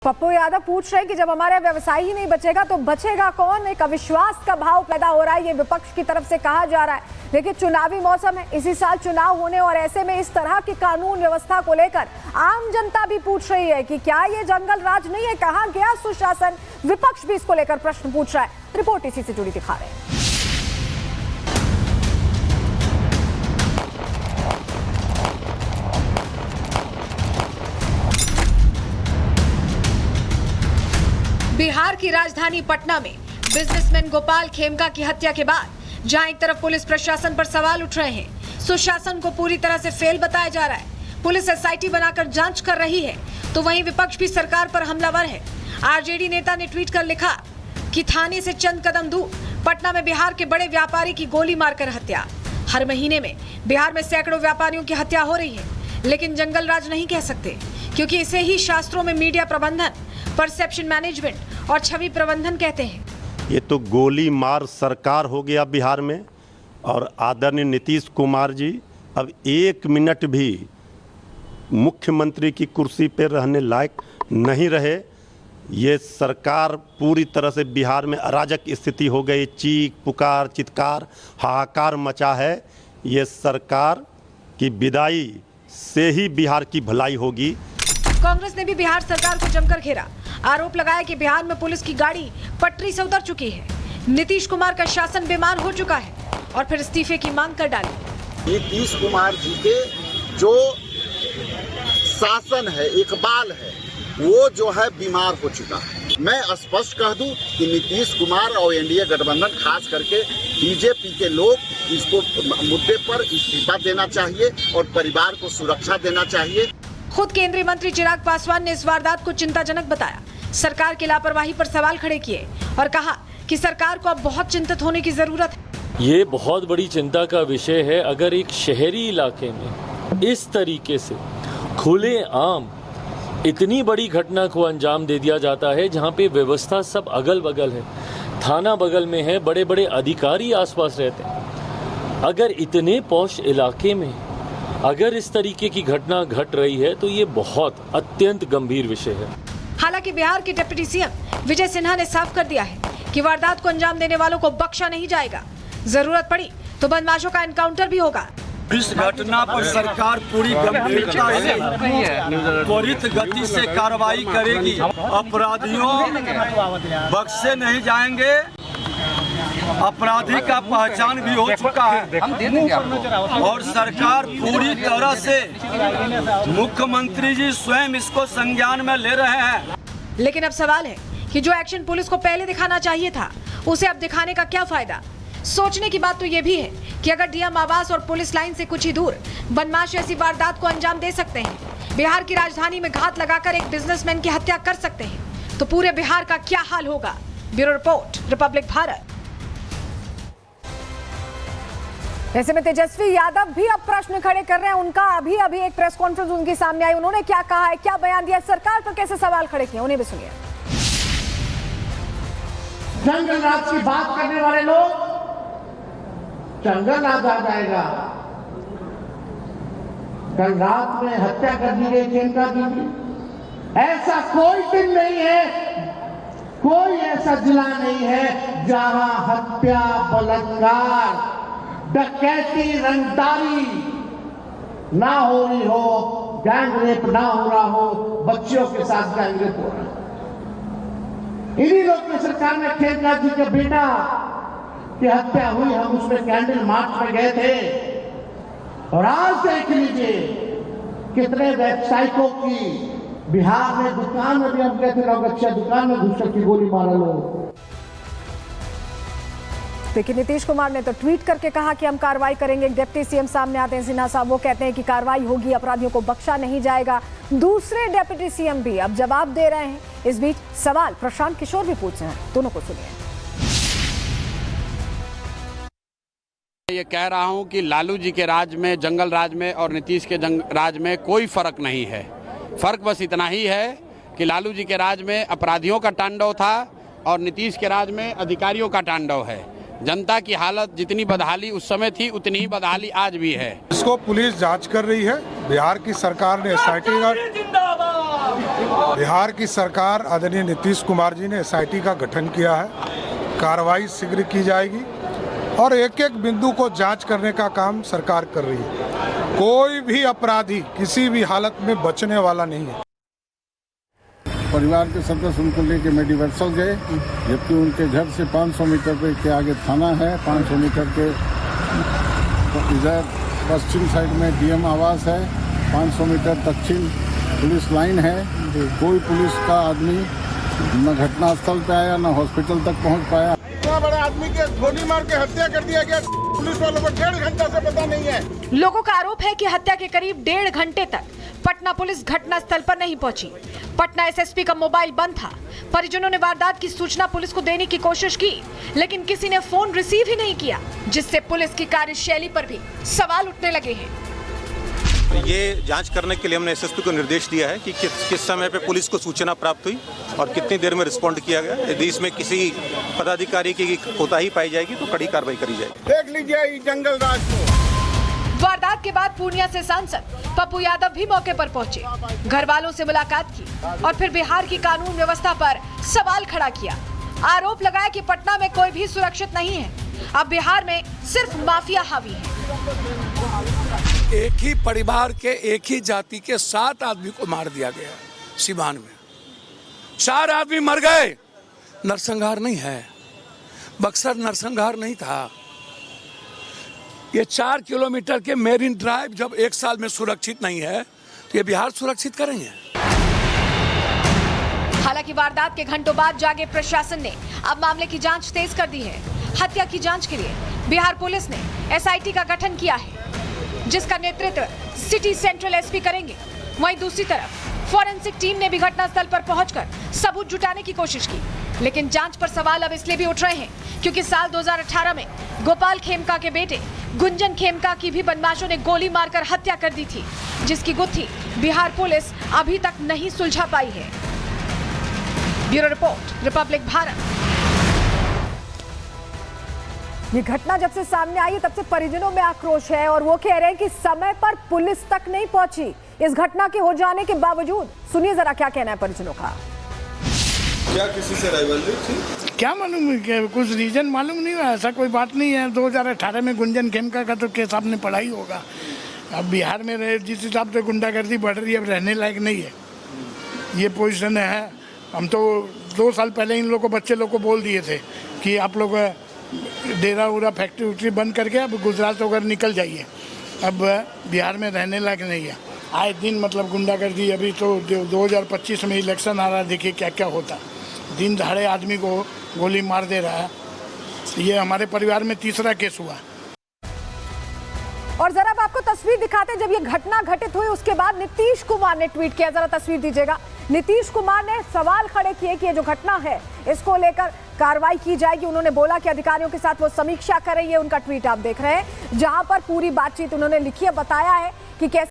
पप्पू यादव पूछ रहे हैं कि जब हमारा व्यवसाय ही नहीं बचेगा तो बचेगा कौन। एक अविश्वास का भाव पैदा हो रहा है, ये विपक्ष की तरफ से कहा जा रहा है। देखिए, चुनावी मौसम है, इसी साल चुनाव होने और ऐसे में इस तरह की कानून व्यवस्था को लेकर आम जनता भी पूछ रही है कि क्या ये जंगल राज नहीं है, कहां गया सुशासन। विपक्ष भी इसको लेकर प्रश्न पूछ रहा है। रिपोर्ट इसी से जुड़ी दिखा रहे हैं। बिहार की राजधानी पटना में बिजनेसमैन गोपाल खेमका की हत्या के बाद जहां एक तरफ पुलिस प्रशासन पर सवाल उठ रहे हैं, सुशासन को पूरी तरह से फेल बताया जा रहा है, पुलिस एसआईटी बनाकर जांच कर रही है, तो वहीं विपक्ष भी सरकार पर हमलावर है। आरजेडी नेता ने ट्वीट कर लिखा कि थाने से चंद कदम दूर पटना में बिहार के बड़े व्यापारी की गोली मारकर हत्या। हर महीने में बिहार में सैकड़ों व्यापारियों की हत्या हो रही है, लेकिन जंगल राज नहीं कह सकते, क्योंकि इसे ही शास्त्रों में मीडिया प्रबंधन, परसेप्शन मैनेजमेंट और छवि प्रबंधन कहते हैं। ये तो गोली मार सरकार हो गया बिहार में, और आदरणीय नीतीश कुमार जी अब एक मिनट भी मुख्यमंत्री की कुर्सी पर रहने लायक नहीं रहे। ये सरकार पूरी तरह से बिहार में अराजक स्थिति हो गई, चीख पुकार चित्कार हाहाकार मचा है। ये सरकार की विदाई से ही बिहार की भलाई होगी। कांग्रेस ने भी बिहार सरकार को जमकर घेरा, आरोप लगाया कि बिहार में पुलिस की गाड़ी पटरी से उतर चुकी है, नीतीश कुमार का शासन बेमान हो चुका है और फिर इस्तीफे की मांग कर डाली। नीतीश कुमार जी के जो शासन है, इकबाल है, वो जो है बीमार हो चुका है। मैं स्पष्ट कह दूं कि नीतीश कुमार और एनडीए गठबंधन, खास करके बीजेपी के लोग, इसको मुद्दे पर इस्तीफा देना चाहिए और परिवार को सुरक्षा देना चाहिए। खुद केंद्रीय मंत्री चिराग पासवान ने इस वारदात को चिंताजनक बताया, सरकार की लापरवाही पर सवाल खड़े किए और कहा कि सरकार को अब बहुत चिंतित होने की जरूरत है। ये बहुत बड़ी चिंता का विषय है। अगर एक शहरी इलाके में इस तरीके से खुलेआम इतनी बड़ी घटना को अंजाम दे दिया जाता है, जहाँ पे व्यवस्था सब अगल बगल है, थाना बगल में है, बड़े बड़े अधिकारी आसपास रहते हैं, अगर इतने पॉश इलाके में अगर इस तरीके की घटना घट रही है तो ये बहुत अत्यंत गंभीर विषय है। हालांकि बिहार के डिप्टी सीएम विजय सिन्हा ने साफ कर दिया है कि वारदात को अंजाम देने वालों को बख्शा नहीं जाएगा, जरूरत पड़ी तो बदमाशों का एनकाउंटर भी होगा। इस घटना पर सरकार पूरी गंभीरता से त्वरित गति से कार्रवाई करेगी। अपराधियों बख्शे नहीं जाएंगे। अपराधी का पहचान भी हो चुका है और सरकार पूरी तरह से, मुख्यमंत्री जी स्वयं इसको संज्ञान में ले रहे हैं। लेकिन अब सवाल है कि जो एक्शन पुलिस को पहले दिखाना चाहिए था, उसे अब दिखाने का क्या फायदा। सोचने की बात तो ये भी है कि अगर डीएम आवास और पुलिस लाइन से कुछ ही दूर बदमाश ऐसी वारदात को अंजाम दे सकते हैं, बिहार की राजधानी में घात लगाकर एक बिजनेसमैन की हत्या कर सकते हैं, तो पूरे बिहार का क्या हाल होगा। Bureau report, Republic Bharat. ऐसे में तेजस्वी यादव भी अब प्रश्न खड़े कर रहे हैं। उनका अभी एक प्रेस कॉन्फ्रेंस उनकी सामने आई, उन्होंने क्या कहा है, क्या बयान दिया, सरकार पर कैसे सवाल खड़े किए, उन्हें भी सुनिए। जंगल राज की बात करने वाले लोग, जंगल राज आ जाएगा। कल रात में हत्या कर दी गई खेमका की। ऐसा कोई दिन नहीं है, कोई ऐसा जिला नहीं है जहां हत्या, बलात्कार, डकैती, रंगदारी ना हो रही हो, गैंग रेप ना हो रहा हो, बच्चियों के साथ गैंग रेप हो रहा है। इन्हीं लोग की सरकार में खेमका जी के बेटा की हत्या हुई, हम उसमें कैंडल मार्च में गए थे। और आज देख लीजिए कितने व्यावसायिकों की बिहार में दुकान में भी हम गए थे, नौगछिया दुकान में घुसकर की गोली मारा लोग। देखिए, नीतीश कुमार ने तो ट्वीट करके कहा कि हम कार्रवाई करेंगे। डिप्टी सीएम सामने आते हैं सिन्हा साहब, वो कहते हैं कि कार्रवाई होगी, अपराधियों को बख्शा नहीं जाएगा। दूसरे डिप्टी सीएम भी अब जवाब दे रहे हैं। इस बीच सवाल प्रशांत किशोर भी पूछ रहे हैं, दोनों को सुनिए। ये कह रहा हूं कि लालू जी के राज में, जंगल राज में और नीतीश के राज में कोई फर्क नहीं है। फर्क बस इतना ही है कि लालू जी के राज में अपराधियों का तांडव था और नीतीश के राज में अधिकारियों का तांडव है। जनता की हालत जितनी बदहाली उस समय थी, उतनी ही बदहाली आज भी है। इसको पुलिस जांच कर रही है। बिहार की सरकार ने एसआईटी बिहार की सरकार आदरणीय नीतीश कुमार जी ने एसआईटी का गठन किया है। कार्रवाई शीघ्र की जाएगी और एक एक बिंदु को जांच करने का काम सरकार कर रही है। कोई भी अपराधी किसी भी हालत में बचने वाला नहीं है। परिवार के सदस्य उनको लेके मेडिवर्सल गए, जबकि उनके घर से 500 मीटर के आगे थाना है। 500 मीटर के इधर पश्चिम साइड में डीएम आवास है। 500 मीटर दक्षिण पुलिस लाइन है। कोई पुलिस का आदमी न घटनास्थल पे आया न हॉस्पिटल तक पहुंच पाया। इतना बड़े आदमी के गोली मार के हत्या कर दिया गया, पुलिस वालों को 1.5 घंटा से पता नहीं है। लोगों का आरोप है कि हत्या के करीब 1.5 घंटे तक पटना पुलिस घटनास्थल पर नहीं पहुंची। पटना एसएसपी का मोबाइल बंद था। परिजनों ने वारदात की सूचना पुलिस को देने की कोशिश की, लेकिन किसी ने फोन रिसीव ही नहीं किया, जिससे पुलिस की कार्यशैली पर भी सवाल उठने लगे हैं। ये जांच करने के लिए हमने एसएसपी को निर्देश दिया है कि किस समय पे पुलिस को सूचना प्राप्त हुई और कितनी देर में रिस्पॉन्ड किया गया। यदि इसमें किसी पदाधिकारी की कोताही पाई जाएगी तो कड़ी कार्रवाई करी जाएगी। देख लीजिए जंगल राज को। वारदात के बाद पूर्णिया से सांसद पप्पू यादव भी मौके पर पहुंचे, घर वालों से मुलाकात की और फिर बिहार की कानून व्यवस्था पर सवाल खड़ा किया। आरोप लगाया कि पटना में कोई भी सुरक्षित नहीं है, अब बिहार में सिर्फ माफिया हावी है। एक ही परिवार के एक ही जाति के 7 आदमी को मार दिया गया सिवान में। 4 आदमी मर गए। नरसंहार नहीं है, बक्सर नरसंहार नहीं था। ये 4 किलोमीटर के मेरीन ड्राइव जब 1 साल में सुरक्षित नहीं है तो ये बिहार सुरक्षित करेंगे। हालांकि वारदात के घंटों बाद जागे प्रशासन ने अब मामले की जांच तेज कर दी है। हत्या की जांच के लिए बिहार पुलिस ने एसआईटी का गठन किया है, जिसका नेतृत्व सिटी सेंट्रल एसपी करेंगे। वहीं दूसरी तरफ फॉरेंसिक टीम ने भी घटनास्थल पर पहुंचकर सबूत जुटाने की कोशिश की, लेकिन जांच पर सवाल अब इसलिए भी उठ रहे हैं क्योंकि साल 2018 में गोपाल खेमका के बेटे गुंजन खेमका की भी बदमाशों ने गोली मारकर हत्या कर दी थी, जिसकी गुत्थी बिहार पुलिस अभी तक नहीं सुलझा पाई है। Bureau report, Republic Bharat. ये घटना जब से सामने आई है तब से परिजनों में आक्रोश है और वो कह रहे हैं कि समय पर पुलिस तक नहीं पहुंची इस घटना के हो जाने के बावजूद। सुनिए जरा क्या कहना है परिजनों का। क्या किसी से राइवलरी थी? क्या मालूम, कुछ रीजन मालूम नहीं है। ऐसा कोई बात नहीं है। 2018 में गुंजन खेमका का तो केस आपने पढ़ा ही होगा। अब बिहार में जिस हिसाब से गुंडागर्दी बढ़ रही है, अब रहने लायक नहीं है। ये पोजीशन है। हम तो 2 साल पहले इन लोगों को, बच्चे लोग को बोल दिए थे कि आप लोग डेरा उरा फैक्ट्री उक्ट्री बंद करके अब गुजरात वगैरह निकल जाइए। अब बिहार में रहने लायक नहीं है। आए दिन मतलब गुंडागर्दी। अभी तो 2025 में इलेक्शन आ रहा है, देखिए क्या क्या होता। दिन दहाड़े आदमी को गोली मार दे रहा है। ये हमारे परिवार में तीसरा केस हुआ। और जरा अब आपको तस्वीर दिखाते हैं जब ये घटना घटित हुई उसके बाद नीतीश कुमार ने ट्वीट किया। जरा तस्वीर दीजिएगा। नीतीश कुमार ने सवाल खड़े किए कि ये जो घटना है इसको लेकर कार्रवाई की जाएगी। उन्होंने बोला कि अधिकारियों के साथ वो समीक्षा कर रही है। उनका ट्वीट आप देख रहे हैं, जहां पर पूरी बातचीत उन्होंने लिखी है, बताया है कि कैसे